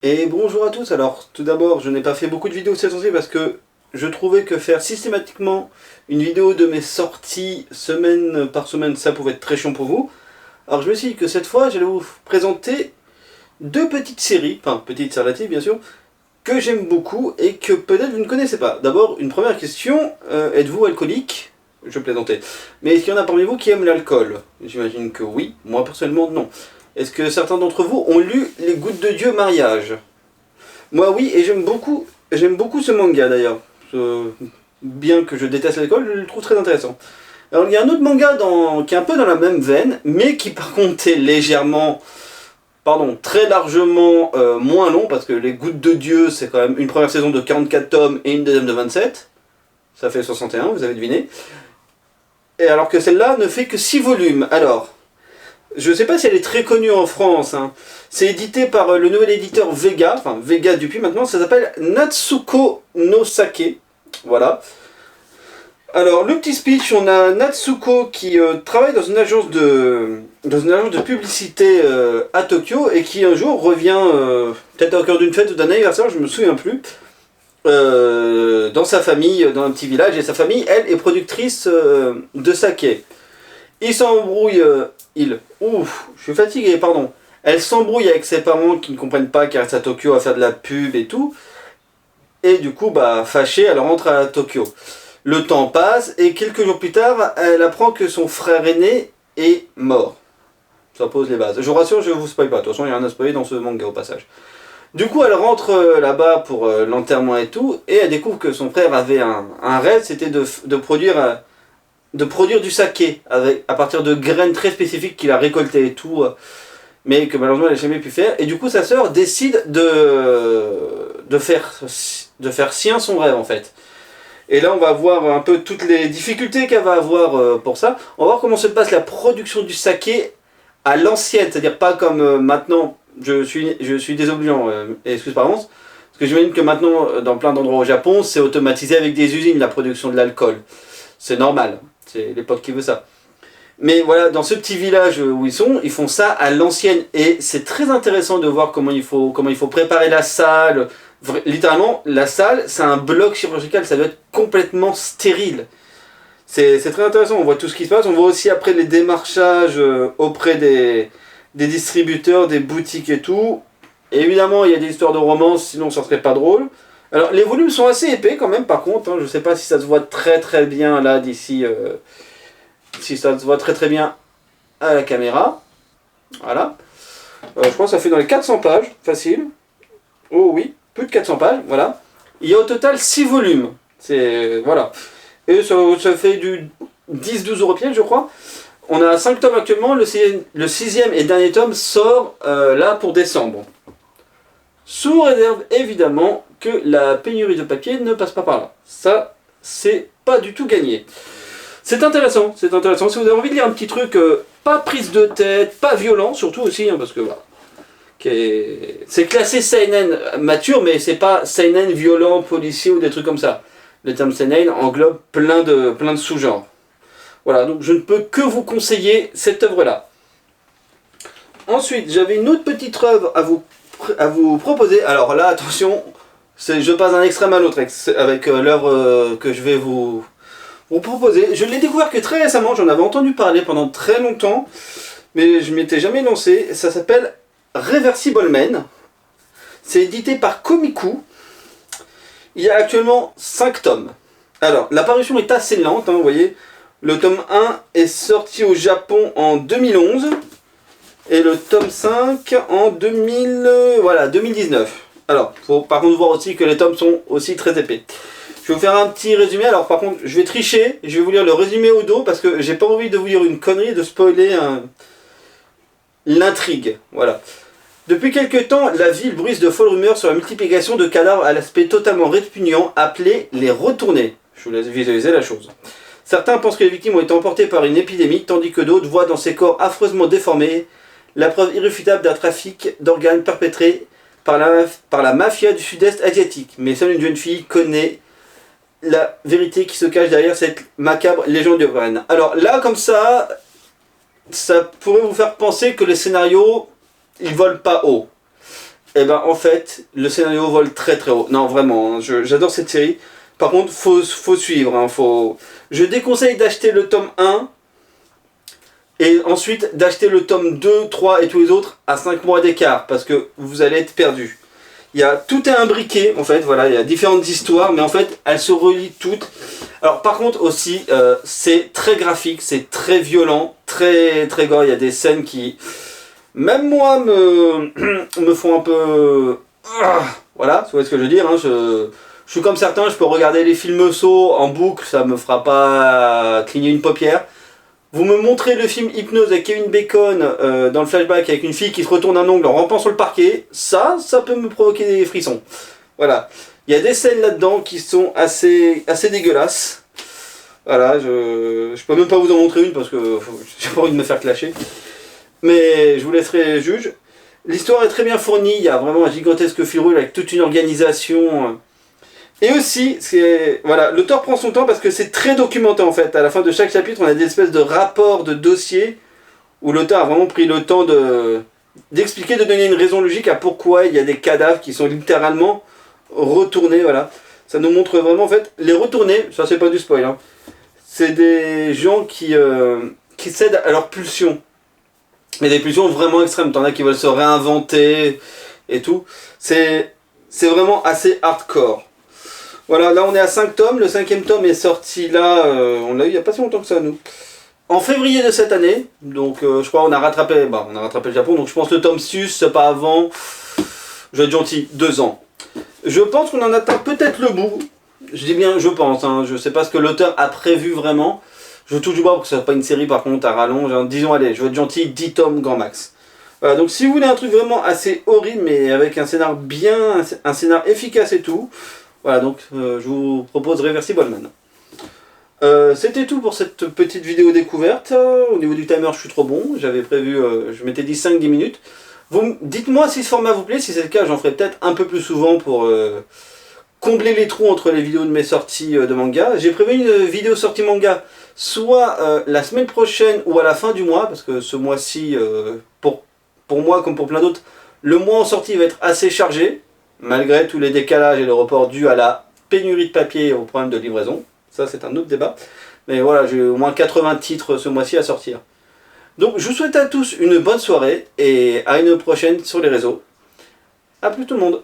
Et bonjour à tous. Alors tout d'abord, je n'ai pas fait beaucoup de vidéos cette fois-ci parce que je trouvais que faire systématiquement une vidéo de mes sorties semaine par semaine, ça pouvait être très chiant pour vous. Alors je me suis dit que cette fois, j'allais vous présenter deux petites séries, enfin petites relatives bien sûr, que j'aime beaucoup et que peut-être vous ne connaissez pas. D'abord, une première question, êtes-vous alcoolique? Je plaisantais. Mais est-ce qu'il y en a parmi vous qui aiment l'alcool? J'imagine que oui, moi personnellement non. Est-ce que certains d'entre vous ont lu Les Gouttes de Dieu mariage? Moi oui, et j'aime beaucoup ce manga d'ailleurs. Bien que je déteste l'alcool, je le trouve très intéressant. Alors il y a un autre manga qui est un peu dans la même veine, mais qui par contre est légèrement, pardon, très largement moins long, parce que Les Gouttes de Dieu, c'est quand même une première saison de 44 tomes et une deuxième de 27. Ça fait 61, vous avez deviné. Et alors que celle-là ne fait que 6 volumes. Alors, je ne sais pas si elle est très connue en France, hein. C'est édité par le nouvel éditeur Vega, enfin Vega depuis maintenant, ça s'appelle Natsuko no Sake. Voilà. Alors, le petit speech, on a Natsuko qui travaille dans une agence de publicité à Tokyo et qui un jour revient, peut-être au cœur d'une fête ou d'un anniversaire, je me souviens plus, dans sa famille, dans un petit village, et sa famille, elle, est productrice de saké. Il s'embrouille, ouf, je suis fatigué, pardon. Elle s'embrouille avec ses parents qui ne comprennent pas qu'elle reste à Tokyo à faire de la pub et tout. Et du coup, bah, fâchée, elle rentre à Tokyo. Le temps passe et quelques jours plus tard, elle apprend que son frère aîné est mort. Ça pose les bases. Je vous rassure, je ne vous spoil pas. De toute façon, il n'y a rien à spoiler dans ce manga au passage. Du coup, elle rentre là-bas pour l'enterrement et tout, et elle découvre que son frère avait un rêve, c'était de produire du saké à partir de graines très spécifiques qu'il a récoltées et tout, mais que malheureusement elle n'a jamais pu faire. Et du coup, sa sœur décide de faire sien son rêve en fait. Et là, on va voir un peu toutes les difficultés qu'elle va avoir pour ça. On va voir comment se passe la production du saké à l'ancienne, c'est-à-dire pas comme maintenant. Je suis désobligeant, excuse par avance. Parce que j'imagine que maintenant, dans plein d'endroits au Japon, c'est automatisé avec des usines la production de l'alcool. C'est normal, c'est l'époque qui veut ça. Mais voilà, dans ce petit village où ils font ça à l'ancienne. Et c'est très intéressant de voir comment il faut préparer la salle. Littéralement, la salle, c'est un bloc chirurgical, ça doit être complètement stérile. C'est très intéressant, on voit tout ce qui se passe. On voit aussi après les démarchages auprès des distributeurs, des boutiques et tout. Et évidemment, il y a des histoires de romance, sinon ça serait pas drôle. Alors, les volumes sont assez épais quand même, par contre. Hein, je sais pas si ça se voit très très bien là, d'ici. Si ça se voit très très bien à la caméra. Voilà. Je crois que ça fait dans les 400 pages, facile. Oh oui, plus de 400 pages, voilà. Il y a au total 6 volumes. Voilà. Et ça fait du 10-12 € pièce, je crois. On a 5 tomes actuellement, le 6e et dernier tome sort là pour décembre. Sous réserve évidemment que la pénurie de papier ne passe pas par là. Ça, c'est pas du tout gagné. C'est intéressant, c'est intéressant. Si vous avez envie de lire un petit truc, pas prise de tête, pas violent, surtout aussi, hein, parce que voilà. C'est classé seinen mature, mais c'est pas seinen violent, policier ou des trucs comme ça. Le terme seinen englobe plein de sous-genres. Voilà, donc je ne peux que vous conseiller cette œuvre-là. Ensuite, j'avais une autre petite œuvre à vous proposer. Alors là, attention, je passe d'un extrême à l'autre avec l'œuvre que je vais vous proposer. Je l'ai découvert que très récemment, j'en avais entendu parler pendant très longtemps, mais je ne m'étais jamais lancé. Ça s'appelle Reversible Man. C'est édité par Komiku. Il y a actuellement 5 tomes. Alors, la parution est assez lente, hein, vous voyez. Le tome 1 est sorti au Japon en 2011 et le tome 5 en 2019. Alors, il faut par contre voir aussi que les tomes sont aussi très épais. Je vais vous faire un petit résumé. Alors par contre, je vais tricher, je vais vous lire le résumé au dos parce que j'ai pas envie de vous dire une connerie, de spoiler l'intrigue. Voilà. Depuis quelque temps, la ville bruise de folles rumeurs sur la multiplication de cadavres à l'aspect totalement répugnant appelés les retournés. Je vous laisse visualiser la chose. Certains pensent que les victimes ont été emportées par une épidémie, tandis que d'autres voient dans ces corps affreusement déformés la preuve irréfutable d'un trafic d'organes perpétré par la mafia du sud-est asiatique. Mais seule une jeune fille connaît la vérité qui se cache derrière cette macabre légende urbaine. Alors là, comme ça pourrait vous faire penser que les scénarios, ils volent pas haut. et ben en fait, le scénario vole très très haut. Non, vraiment, hein, j'adore cette série. Par contre, faut suivre. Hein, Je déconseille d'acheter le tome 1 et ensuite d'acheter le tome 2, 3 et tous les autres à 5 mois d'écart parce que vous allez être perdu. Tout est imbriqué en fait, voilà, il y a différentes histoires, mais en fait elles se relient toutes. Alors par contre aussi, c'est très graphique, c'est très violent, très très gore. Il y a des scènes qui, même moi, me font un peu... Voilà, vous voyez ce que je veux dire, hein, je suis comme certains, je peux regarder les films Saw en boucle, ça me fera pas cligner une paupière. Vous me montrez le film Hypnose avec Kevin Bacon dans le flashback avec une fille qui se retourne un ongle en rampant sur le parquet, ça peut me provoquer des frissons. Voilà. Il y a des scènes là-dedans qui sont assez dégueulasses. Voilà, je peux même pas vous en montrer une parce que j'ai pas envie de me faire clasher. Mais je vous laisserai juge. L'histoire est très bien fournie, il y a vraiment un gigantesque fil rouge avec toute une organisation. Et aussi, voilà, l'auteur prend son temps parce que c'est très documenté en fait. À la fin de chaque chapitre, on a des espèces de rapports, de dossiers, où l'auteur a vraiment pris le temps d'expliquer, de donner une raison logique à pourquoi il y a des cadavres qui sont littéralement retournés, voilà. Ça nous montre vraiment en fait, les retournés, ça c'est pas du spoil, hein. C'est des gens qui cèdent à leurs pulsions. Mais des pulsions vraiment extrêmes, t'en as qui veulent se réinventer et tout. C'est vraiment assez hardcore. Voilà, là on est à 5 tomes, le 5e tome est sorti là, on l'a eu il n'y a pas si longtemps que ça nous. En février de cette année, donc je crois on a rattrapé le Japon, donc je pense le tome 6, c'est pas avant, je vais être gentil, 2 ans. Je pense qu'on en atteint peut-être le bout, je dis bien je pense, hein, je sais pas ce que l'auteur a prévu vraiment. Je touche du bois pour que ce soit pas une série par contre à rallonge, hein. Disons allez, je vais être gentil, 10 tomes grand max. Voilà, donc si vous voulez un truc vraiment assez horrible mais avec un scénar un scénar efficace et tout, voilà, donc je vous propose Reversible Man. C'était tout pour cette petite vidéo découverte. Au niveau du timer, je suis trop bon. J'avais prévu, je m'étais dit 5-10 minutes. Dites-moi si ce format vous plaît. Si c'est le cas, j'en ferai peut-être un peu plus souvent pour combler les trous entre les vidéos de mes sorties de manga. J'ai prévu une vidéo sortie manga, soit la semaine prochaine ou à la fin du mois, parce que ce mois-ci, pour moi comme pour plein d'autres, le mois en sortie va être assez chargé. Malgré tous les décalages et le report dus à la pénurie de papier et au problème de livraison. Ça, c'est un autre débat. Mais voilà, j'ai au moins 80 titres ce mois-ci à sortir. Donc, je vous souhaite à tous une bonne soirée et à une prochaine sur les réseaux. A plus tout le monde.